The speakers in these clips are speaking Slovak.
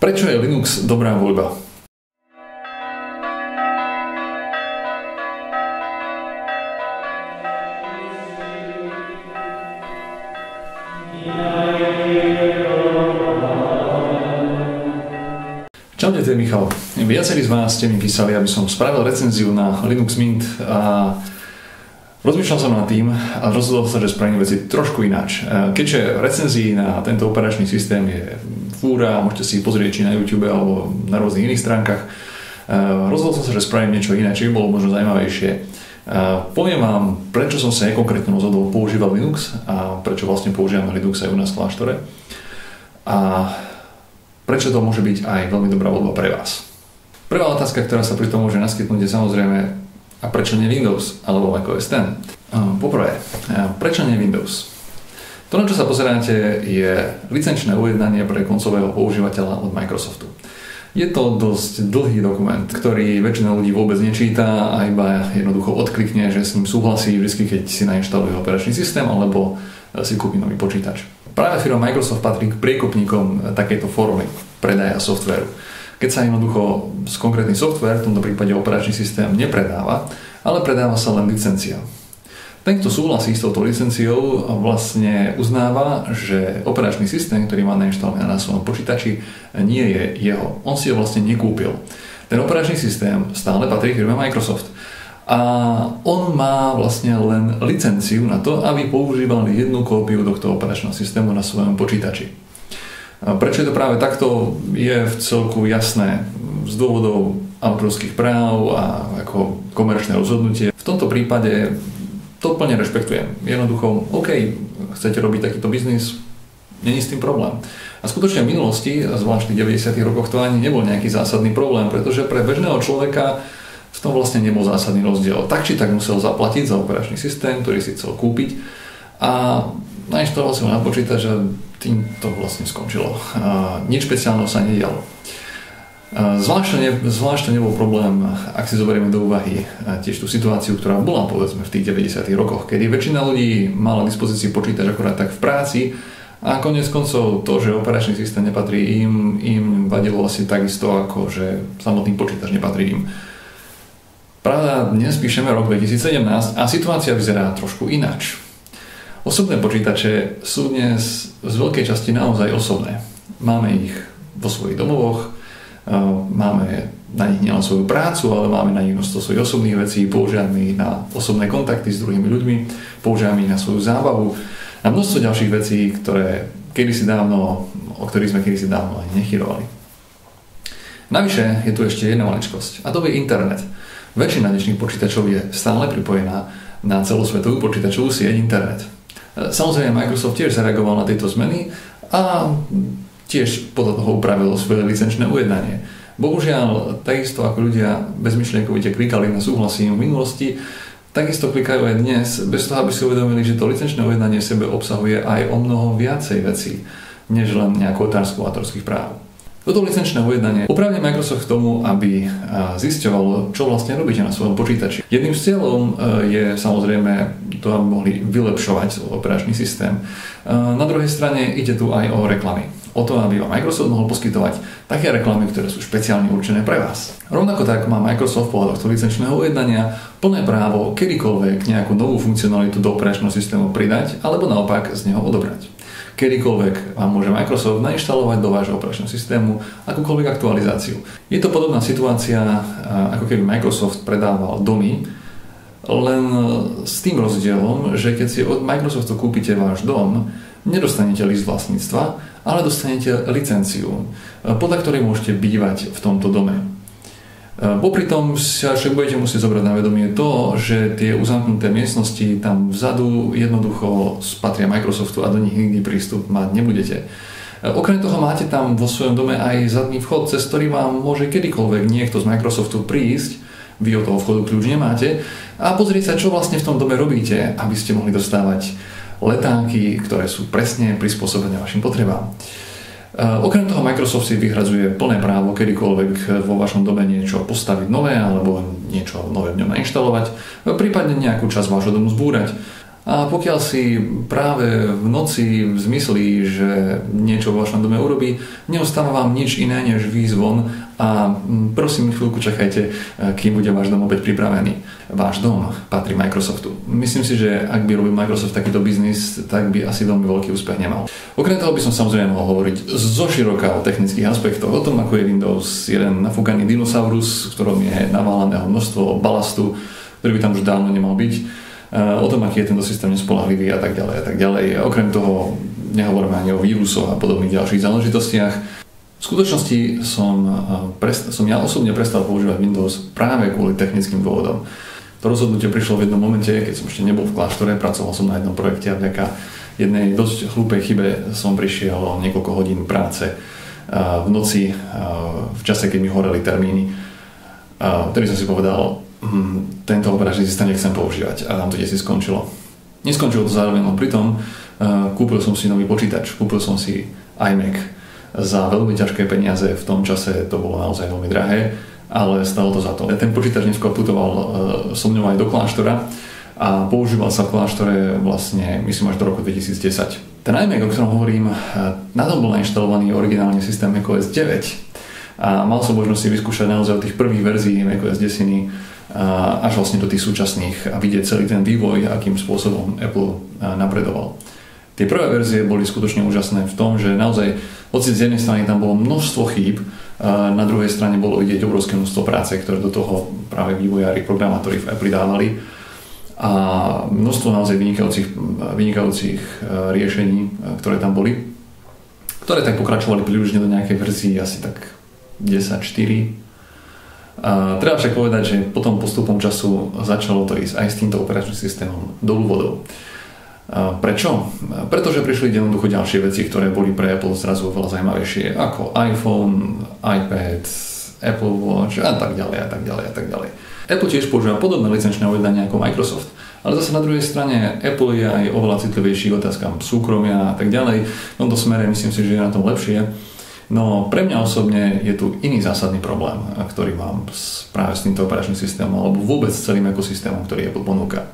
Prečo je Linux dobrá voľba? Čaute, to je Michal. Viacerí z vás ste mi písali, aby som spravil recenziu na Linux Mint a rozmýšľal som nad tým a rozhodol sa, že spravím veci trošku ináč. Keďže recenzií na tento operačný systém je fúra, môžete si pozrieť či na YouTube alebo na rôznych iných stránkach, rozhodol som sa, že spravím niečo iné, či by bolo možno zaujímavejšie. Poviem vám, prečo som sa konkrétne rozhodol používať Linux a prečo vlastne používame Linux aj u nás v kláštore a prečo to môže byť aj veľmi dobrá voľba pre vás. Prvá otázka, ktorá sa pri tom môže naskytnúť, je samozrejme, a prečo nie Windows alebo macOS X? Poprvé, prečo nie Windows? To, na čo sa pozeráte, je licenčné ujednanie pre koncového používateľa od Microsoftu. Je to dosť dlhý dokument, ktorý väčšina ľudí vôbec nečíta a iba jednoducho odklikne, že s ním súhlasí vždy, keď si nainštaluje operačný systém alebo si kúpi nový počítač. Práve firma Microsoft patrí k priekupníkom takejto formy predaja softvéru. Keď sa jednoducho konkrétny softvér, v tomto prípade operačný systém, nepredáva, ale predáva sa len licencia. Ten, kto súhlasí s touto licenciou, vlastne uznáva, že operačný systém, ktorý má nainštalovaný na svojom počítači, nie je jeho. On si ho vlastne nekúpil. Ten operačný systém stále patrí firme Microsoft. A on má vlastne len licenciu na to, aby používal jednu kópiu tohto operačného systému na svojom počítači. Prečo je to práve takto, je v celku jasné z dôvodov autorských práv a ako komerčné rozhodnutie. V tomto prípade to plne rešpektujem. Jednoducho, OK, chcete robiť takýto biznis, není s tým problém. A skutočne v minulosti, zvlášť v 90. rokoch, to ani nebol nejaký zásadný problém, pretože pre bežného človeka v tom vlastne nebol zásadný rozdiel. Tak či tak musel zaplatiť za operačný systém, ktorý si chcel kúpiť a nainštaloval si ho na počítač a tým to vlastne skončilo. Nič špeciálneho sa nedialo. Zvlášť nebol problém, ak si zoberieme do úvahy tiež tú situáciu, ktorá bola povedzme v tých 90. rokoch, kedy väčšina ľudí mala k dispozícii počítač akorát tak v práci a koniec koncov to, že operačný systém nepatrí im vadilo asi takisto, ako že samotný počítač nepatrí im. Pravda, dnes píšeme rok 2017 a situácia vyzerá trošku ináč. Osobné počítače sú dnes z veľkej časti naozaj osobné. Máme ich vo svojich domovoch, máme na nich nielen svoju prácu, ale máme na nich množstvo svojich osobných vecí, používame ich na osobné kontakty s druhými ľuďmi, používame ich na svoju zábavu a množstvo ďalších vecí, o ktorých sme kedysi dávno ani nechyrovali. Navyše je tu ešte jedna maličkosť a to je internet. Väčšina dnešných počítačov je stále pripojená na celosvetovú počítačovú sieť internet. Samozrejme Microsoft tiež zareagoval na tieto zmeny a tiež podľa toho upravilo svoje licenčné ujednanie. Bohužiaľ, takisto ako ľudia bezmyšlienkovite klikali na súhlasím v minulosti, takisto klikajú aj dnes, bez toho, aby si uvedomili, že to licenčné ujednanie v sebe obsahuje aj o mnoho viacej vecí, než len nejakú otázku autorských práv. Toto licenčné ujednanie oprávňuje Microsoft k tomu, aby zisťovalo, čo vlastne robíte na svojom počítači. Jedným z cieľov je samozrejme to, aby mohli vylepšovať operačný systém. Na druhej strane ide tu aj o reklamy. O to, aby vám Microsoft mohol poskytovať také reklamy, ktoré sú špeciálne určené pre vás. Rovnako tak má Microsoft podľa tohto licenčného ujednania plné právo kedykoľvek nejakú novú funkcionalitu do operačného systému pridať alebo naopak z neho odobrať. Kedykoľvek vám môže Microsoft nainštalovať do vášho operačného systému akúkoľvek aktualizáciu. Je to podobná situácia, ako keby Microsoft predával domy, len s tým rozdielom, že keď si od Microsoftu kúpite váš dom, nedostanete list vlastníctva, ale dostanete licenciu, podľa ktorej môžete bývať v tomto dome. Popri tom sa však budete musieť zobrať na vedomie to, že tie uzamknuté miestnosti tam vzadu jednoducho patria Microsoftu a do nich nikdy prístup mať nebudete. Okrem toho máte tam vo svojom dome aj zadný vchod, cez ktorý vám môže kedykoľvek niekto z Microsoftu prísť, vy od toho vchodu kľúč nemáte, a pozrieť sa, čo vlastne v tom dome robíte, aby ste mohli dostávať letáky, ktoré sú presne prispôsobené vašim potrebám. Okrem toho Microsoft si vyhradzuje plné právo kedykoľvek vo vašom dome niečo postaviť nové alebo niečo nové v ňom nainštalovať, prípadne nejakú časť vášho domu zbúrať. A pokiaľ si práve v noci zmyslí, že niečo vo vašom dome urobí, neostáva vám nič iné než výjsť von a prosím, chvíľku čakajte, kým bude váš dom opäť pripravený. Váš dom patrí Microsoftu. Myslím si, že ak by robil Microsoft takýto biznis, tak by asi veľmi veľký úspech nemal. Okrem toho by som samozrejme mohol hovoriť zoširoka o technických aspektoch, o tom, ako je Windows jeden nafúkaný dinosaurus, v ktorom je naválaného množstvo balastu, ktorý by tam už dávno nemal byť. O tom, aký je tento systém nespoľahlivý a tak ďalej a tak ďalej. Okrem toho nehovoríme ani o vírusoch a podobných ďalších záležitostiach. V skutočnosti som ja osobne prestal používať Windows práve kvôli technickým dôvodom. To rozhodnutie prišlo v jednom momente, keď som ešte nebol v kláštore, pracoval som na jednom projekte a vďaka jednej dosť hlúpej chybe som prišiel o niekoľko hodín práce v noci, v čase, keď mi horeli termíny. Vtedy som si povedal, tento operačný systém nechcem používať a tam to si skončilo. Neskončilo to zároveň, no pritom kúpil som si nový počítač, kúpil som si iMac za veľmi ťažké peniaze, v tom čase to bolo naozaj veľmi drahé, ale stalo to za to. Ten počítač neskôr putoval so mňou aj do kláštora a používal sa v kláštore vlastne, myslím, až do roku 2010. Ten iMac, o ktorom hovorím, na tom bol nainštalovaný originálne systém macOS 9 a mal som možnosť si vyskúšať naozaj od tých prvých verzií macOS 10 až vlastne do tých súčasných a vidieť celý ten vývoj, akým spôsobom Apple napredoval. Tie prvé verzie boli skutočne úžasné v tom, že naozaj, hoci z jednej strany tam bolo množstvo chýb, na druhej strane bolo vidieť obrovské množstvo práce, ktoré do toho práve vývojári, programátori v Apple dávali a množstvo naozaj vynikajúcich riešení, ktoré tam boli, ktoré tak pokračovali približne do nejakej verzii asi tak 10.4. Treba však povedať, že potom postupom času začalo to ísť aj s týmto operačným systémom dolu vodou. Prečo? Pretože prišli jednoducho ďalšie veci, ktoré boli pre Apple zrazu veľa zaujímavejšie, ako iPhone, iPad, Apple Watch a tak ďalej a tak ďalej a tak ďalej. Apple tiež používa podobné licenčné uvedania ako Microsoft, ale zase na druhej strane Apple je aj oveľa citlivejší k otázkam súkromia a tak ďalej. V tomto smere myslím si, že je na tom lepšie. No pre mňa osobne je tu iný zásadný problém, ktorý mám práve s týmto operačným systémom alebo vôbec s celým ekosystémom, ktorý Apple ponúka.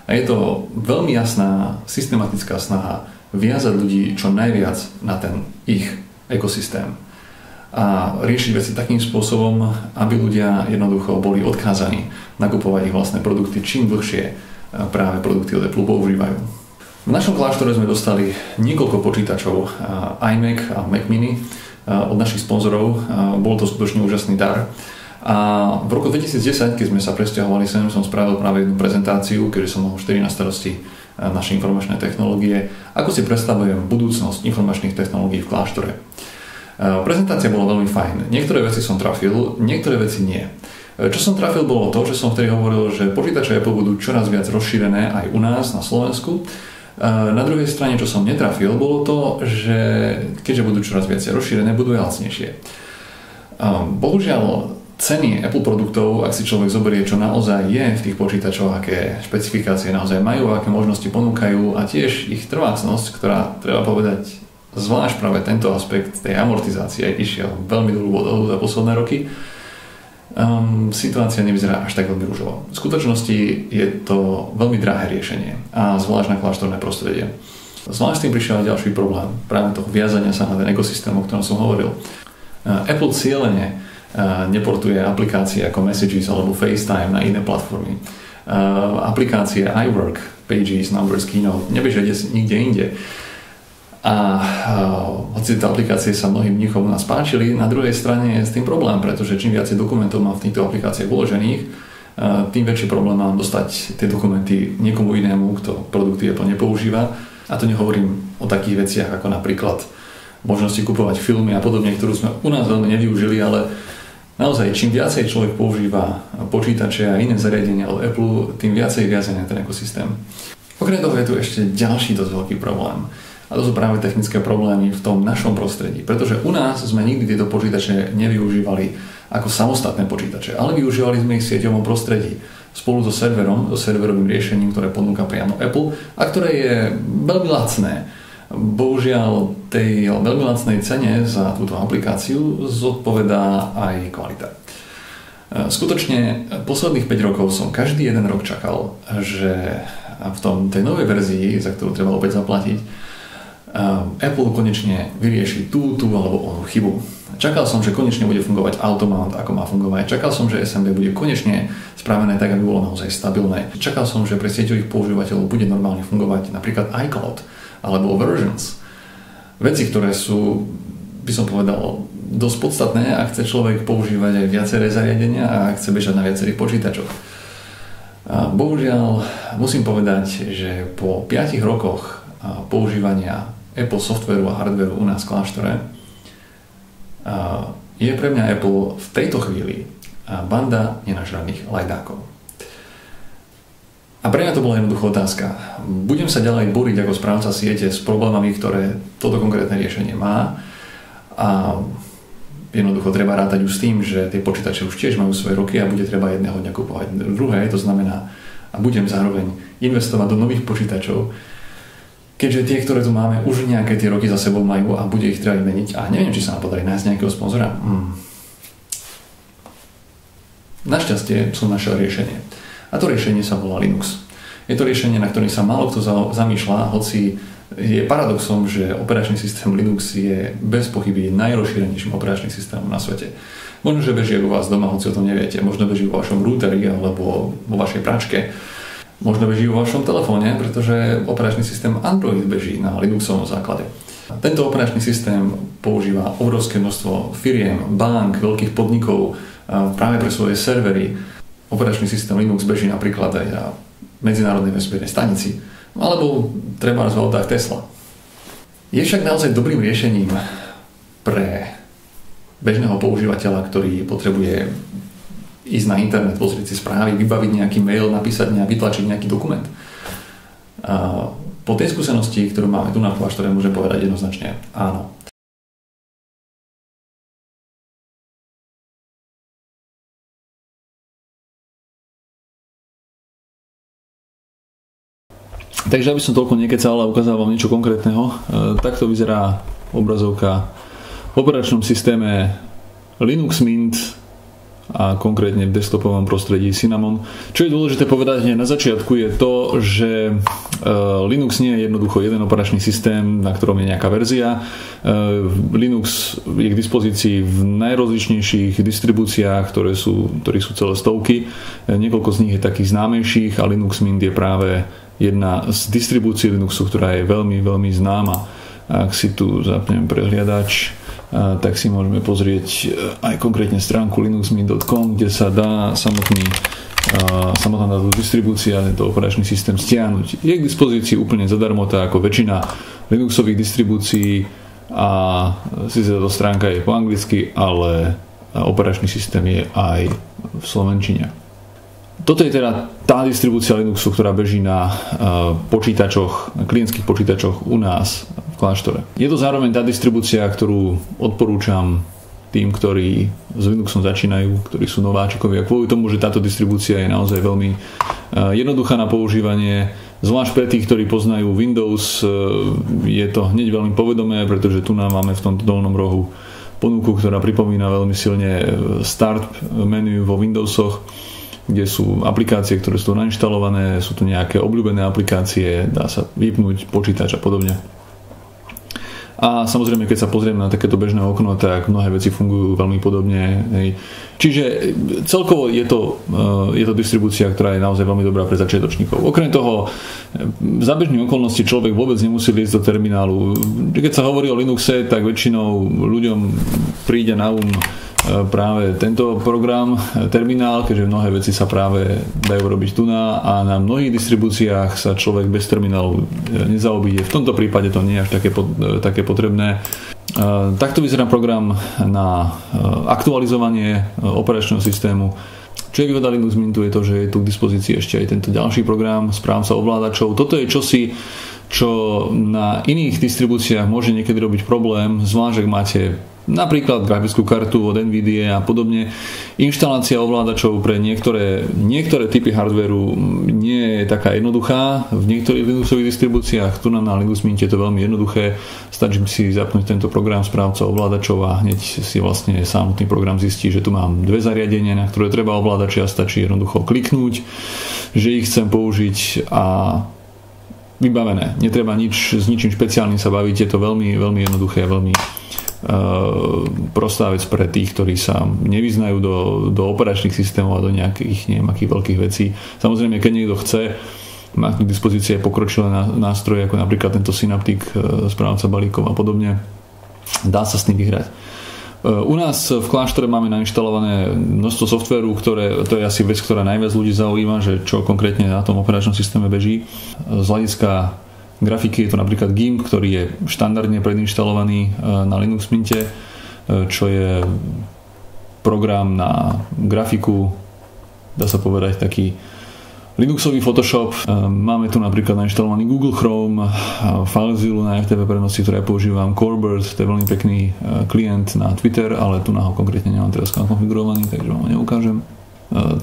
A je to veľmi jasná, systematická snaha viazať ľudí čo najviac na ten ich ekosystém a riešiť veci takým spôsobom, aby ľudia jednoducho boli odkázaní nakupovať ich vlastné produkty čím dlhšie práve produkty od Apple používajú. V našom kláštore sme dostali niekoľko počítačov iMac a Mac Mini od našich sponzorov. Bol to skutočne úžasný dar. A v roku 2010, keď sme sa presťahovali sem, som spravil práve jednu prezentáciu, keďže som mal 4 na starosti naše informačné technológie, ako si predstavujem budúcnosť informačných technológií v kláštore. Prezentácia bola veľmi fajn. Niektoré veci som trafil, niektoré veci nie. Čo som trafil bolo to, že som vtedy hovoril, že počítače Apple budú čoraz viac rozšírené aj u nás na Slovensku. Na druhej strane, čo som netrafil, bolo to, že keďže budú čoraz viac rozšírené, budú aj lacnejšie. Bohužiaľ, ceny Apple produktov, ak si človek zoberie, čo naozaj je v tých počítačoch, aké špecifikácie naozaj majú, aké možnosti ponúkajú a tiež ich trvácnosť, ktorá, treba povedať, zvlášť práve tento aspekt tej amortizácie išiel veľmi dlhú vodou za posledné roky, situácia nevyzerá až tak veľmi ružovo. V skutočnosti je to veľmi drahé riešenie a zvlášť na kláštorné prostredie. Zvlášť s tým prišiel aj ďalší problém, práve toho viazania sa na ten ekosystém, o ktorom som hovoril. Apple cieľene neportuje aplikácie ako Messages alebo FaceTime na iné platformy. Aplikácie iWork, Pages, Numbers, Keynote nebežia nikde inde. A hoci tieto aplikácie sa mnohým mníchom u nás páčili, na druhej strane je s tým problém, pretože čím viacej dokumentov mám v týchto aplikáciách uložených, tým väčší problém mám dostať tie dokumenty niekomu inému, kto produkty Apple nepoužíva. A to nehovorím o takých veciach ako napríklad možnosti kupovať filmy a podobne, ktorú sme u nás veľmi nevyužili, ale naozaj čím viacej človek používa počítače a iné zariadenia od Apple, tým viacej viazania ten ekosystém. Okrem toho je tu ešte ďalší dosť veľký problém. A to sú práve technické problémy v tom našom prostredí, pretože u nás sme nikdy tieto počítače nevyužívali ako samostatné počítače, ale využívali sme ich v sieťovom prostredí spolu so serverovým riešením, ktoré ponúka priamo Apple a ktoré je veľmi lacné. Bohužiaľ, tej veľmi lacnej cene za túto aplikáciu zodpovedá aj kvalita. Skutočne posledných 5 rokov som každý jeden rok čakal, že v tej novej verzii, za ktorú treba opäť zaplatiť, Apple konečne vyrieši tú alebo onú chybu. Čakal som, že konečne bude fungovať automount, ako má fungovať. Čakal som, že SMB bude konečne spravené tak, aby bolo naozaj stabilné. Čakal som, že pre sieťových používateľov bude normálne fungovať napríklad iCloud alebo Versions. Veci, ktoré sú, by som povedal, dosť podstatné, ak chce človek používať aj viaceré zariadenia a ak chce bežať na viacerých počítačoch. A bohužiaľ, musím povedať, že po 5 rokoch používania Apple softvéru a hardvéru u nás v kláštore je pre mňa Apple v tejto chvíli banda nenažraných lajdákov. A pre mňa to bola jednoduchá otázka. Budem sa ďalej boriť ako správca siete s problémami, ktoré toto konkrétne riešenie má, a jednoducho treba rátať už s tým, že tie počítače už tiež majú svoje roky a bude treba jedného dňa kupovať druhé, to znamená, a budem zároveň investovať do nových počítačov, keďže tie, ktoré tu máme, už nejaké tie roky za sebou majú a bude ich treba meniť a neviem, či sa nám podarí nájsť nejakého sponzora. Našťastie som našiel riešenie. A to riešenie sa volá Linux. Je to riešenie, na ktorým sa málo kto zamýšľa, hoci je paradoxom, že operačný systém Linux je bez pochyby najrozšírenejším operačným systémom na svete. Možno, že beží u vás doma, hoci o tom neviete. Možno beží vo vašom routeri alebo vo vašej pračke. Možno beží vo vašom telefóne, pretože operačný systém Android beží na Linuxovom základe. Tento operačný systém používa obrovské množstvo firiem, bank, veľkých podnikov práve pre svoje servery. Operačný systém Linux beží napríklad aj na medzinárodnej vesmírnej stanici alebo treba v autách Tesla. Je však naozaj dobrým riešením pre bežného používateľa, ktorý potrebuje ísť na internet, pozrieť si správy, vybaviť nejaký mail, napísať vytlačiť nejaký dokument. A po tej skúsenosti, ktorú máme tu na kláštore, môžem povedať jednoznačne áno. Takže aby som toľko nekecal a ukázal vám niečo konkrétneho, takto vyzerá obrazovka v operačnom systéme Linux Mint a konkrétne v desktopovom prostredí Cinnamon. Čo je dôležité povedať hneď na začiatku je to, že Linux nie je jednoducho jeden operačný systém, na ktorom je nejaká verzia. Linux je k dispozícii v najrozličnejších distribúciách, ktorých sú celé stovky. Niekoľko z nich je takých známejších a Linux Mint je práve jedna z distribúcií Linuxu, ktorá je veľmi, veľmi známa. Ak si tu zapnem prehliadač, tak si môžeme pozrieť aj konkrétne stránku linuxmint.com, kde sa dá samotná táto distribúcia, tento operačný systém stiahnuť. Je k dispozícii úplne zadarmo, tak ako väčšina Linuxových distribúcií, a síce táto stránka je po anglicky, ale operačný systém je aj v slovenčine. Toto je teda tá distribúcia Linuxu, ktorá beží na počítačoch, na klientských počítačoch u nás v kláštore. Je to zároveň tá distribúcia, ktorú odporúčam tým, ktorí s Linuxom začínajú, ktorí sú nováčikovia, kvôli tomu, že táto distribúcia je naozaj veľmi jednoduchá na používanie. Zvlášť pre tých, ktorí poznajú Windows, je to hneď veľmi povedomé, pretože tu nám máme v tomto dolnom rohu ponuku, ktorá pripomína veľmi silne Start menu vo Windowsoch, kde sú aplikácie, ktoré sú nainštalované, sú tu nejaké obľúbené aplikácie, dá sa vypnúť počítač a podobne. A samozrejme, keď sa pozrieme na takéto bežné okno, tak mnohé veci fungujú veľmi podobne. Hej. Čiže celkovo je to distribúcia, ktorá je naozaj veľmi dobrá pre začiatočníkov. Okrem toho, za bežných okolností človek vôbec nemusí ísť do terminálu. Keď sa hovorí o Linuxe, tak väčšinou ľuďom príde na práve tento program, terminál, keďže mnohé veci sa práve dajú robiť tu a na mnohých distribúciách sa človek bez terminálu nezaobíde. V tomto prípade to nie je až také potrebné. Takto vyzerá program na aktualizovanie operačného systému. Čo je výhoda Linux Mintu je to, že je tu k dispozícii ešte aj tento ďalší program, správca ovládačov. Toto je čosi, čo na iných distribúciách môže niekedy robiť problém, zvlášť ak máte napríklad grafickú kartu od NVIDIA a podobne. Inštalácia ovládačov pre niektoré typy hardvéru nie je taká jednoduchá. V niektorých Linuxových distribúciách, tu na Linux Mint je to veľmi jednoduché. Stačí si zapnúť tento program správca ovládačov a hneď si vlastne samotný program zistí, že tu mám dve zariadenia, na ktoré treba ovládačia, stačí jednoducho kliknúť, že ich chcem použiť a vybavené. Netreba s ničím špeciálnym sa baviť, je to veľmi, veľmi jednoduché, veľmi prostá vec pre tých, ktorí sa nevyznajú do operačných systémov a do nejakých neviem akých veľkých vecí. Samozrejme, keď niekto chce, má k dispozícii pokročilé nástroje, ako napríklad tento Synaptic, správca balíkov a podobne, dá sa s tým vyhrať. U nás v kláštore máme nainštalované množstvo softvéru, to je asi vec, ktorá najviac ľudí zaujíma, že čo konkrétne na tom operačnom systéme beží. Z hľadiska grafiky je to napríklad GIMP, ktorý je štandardne predinštalovaný na Linux Minte, čo je program na grafiku, dá sa povedať taký Linuxový Photoshop. Máme tu napríklad nainštalovaný Google Chrome, FileZilla na FTP prenosy, ktoré ja používam, Corebird, to je veľmi pekný klient na Twitter, ale tu na ho konkrétne nemám teraz konfigurovaný, takže vám ho neukážem.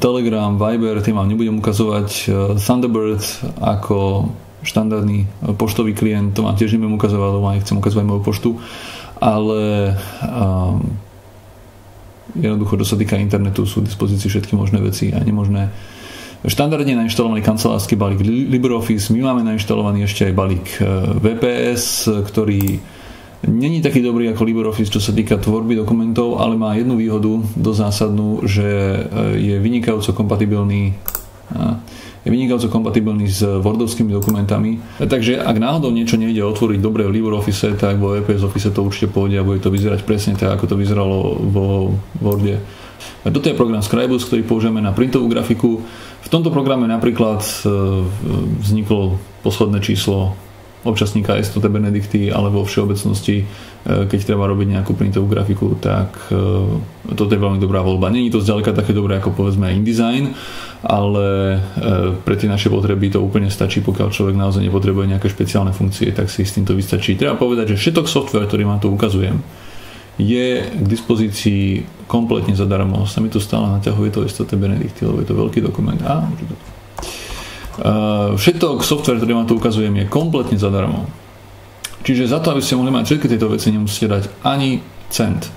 Telegram, Viber, tie vám nebudem ukazovať. Thunderbird ako štandardný poštový klient, to vám tiež nebudem ukazovať, lebo nechcem ukazovať moju poštu, ale jednoducho, čo sa týka internetu, sú v dispozícii všetky možné veci a nemožné. Štandardne nainštalovaný kancelársky balík LibreOffice, my máme nainštalovaný ešte aj balík VPS, ktorý není taký dobrý ako LibreOffice, čo sa týka tvorby dokumentov, ale má jednu výhodu dosť zásadnú, že je vynikajúco kompatibilný s wordovskými dokumentami. Takže ak náhodou niečo nejde otvoriť dobre v LibreOffice, tak vo VPS Office to určite pôjde a bude to vyzerať presne tak, ako to vyzeralo vo Worde. Toto je program Scribus, ktorý použijeme na printovú grafiku. V tomto programe napríklad vzniklo posledné číslo občasníka S100 Benedikty, alebo vo všeobecnosti, keď treba robiť nejakú printovú grafiku, tak toto je veľmi dobrá voľba. Není to zďaleka také dobré ako povedzme InDesign, ale pre tie naše potreby to úplne stačí, pokiaľ človek naozaj nepotrebuje nejaké špeciálne funkcie, tak si s týmto vystačí. Treba povedať, že všetok software, ktorý vám tu ukazujem, je k dispozícii kompletne zadarmo. Sa mi tu stále naťahuje to S100 Benedikty, lebo je to veľký dokument. Všetok software, ktorý vám tu ukazujem, je kompletne zadarmo. Čiže za to, aby ste mohli mať všetky tieto veci, nemusíte dať ani cent.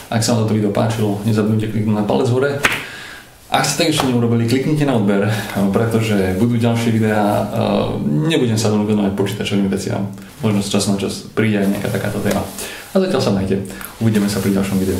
Ak sa vám toto video páčilo, nezabudnite kliknúť na palec hore. Ak ste tak ešte neurobili, kliknite na odber, pretože budú ďalšie videá. Nebudem sa venovať počítačovým veciam. Možno z času na čas príde aj nejaká takáto téma. A zatiaľ sa majte. Uvidíme sa pri ďalšom videu.